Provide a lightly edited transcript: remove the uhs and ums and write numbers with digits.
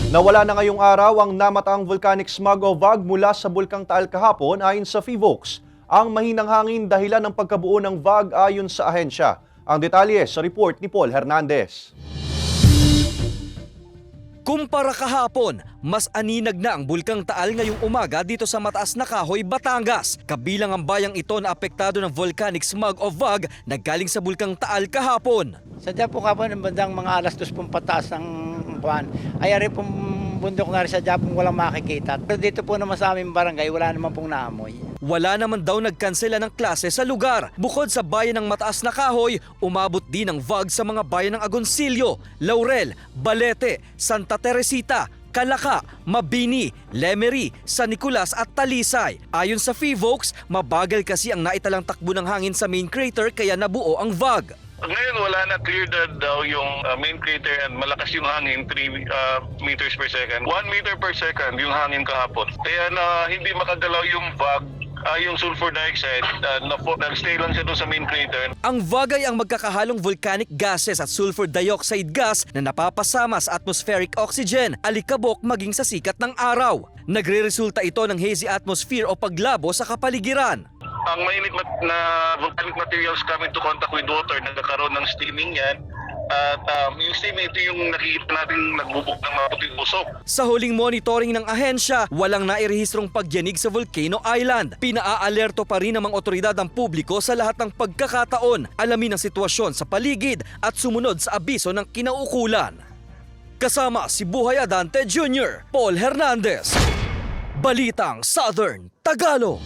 Nawala na ngayong araw ang namataang volcanic smog o VOG mula sa Bulkang Taal kahapon ayon sa PHIVOLCS. Ang mahinang hangin dahilan ng pagkabuo ng VOG ayon sa ahensya. Ang detalye sa report ni Paul Hernandez. Kumpara kahapon, mas aninag na ang Bulkang Taal ngayong umaga dito sa Mataas na Kahoy, Batangas. Kabilang ang bayang ito na apektado ng volcanic smog o VOG na galing sa Bulkang Taal kahapon. Sadya po kapon ng bandang mga alas 2 pong pataas ng buwan, ay ari pong bundok na rin sadya pong walang makikita. Pero dito po naman sa aming barangay, wala naman pong naamoy. Wala naman daw nagkansela ng klase sa lugar. Bukod sa bayan ng Mataas na Kahoy, umabot din ang VOG sa mga bayan ng Agoncillo, Laurel, Balete, Santa Teresita, Calaca, Mabini, Lemery, San Nicolas at Talisay. Ayon sa PHIVOLCS, mabagal kasi ang naitalang takbo ng hangin sa main crater kaya nabuo ang VOG. Ngayon wala na, clear na daw yung main crater and malakas yung hangin, 3 meters per second. 1 meter per second yung hangin kahapon. Kaya na hindi makagalaw yung VOG, yung sulfur dioxide, nag-stay lang siya doon sa main crater. Ang VOG ay ang magkakahalong volcanic gases at sulfur dioxide gas na napapasama sa atmospheric oxygen, alikabok maging sa sikat ng araw. Nagre-resulta ito ng hazy atmosphere o paglabo sa kapaligiran. Ang mainit na volcanic materials coming to contact with water, nagkakaroon ng steaming yan. At yung steaming, ito yung nakikita natin nagbubog ng maputing usok. Sa huling monitoring ng ahensya, walang nairehistrong pagyanig sa Volcano Island. Pinaa-alerto pa rin ng mga otoridad ang publiko sa lahat ng pagkakataon, alamin ang sitwasyon sa paligid at sumunod sa abiso ng kinaukulan. Kasama si Buhay Adante Jr., Paul Hernandez, Balitang Southern Tagalog.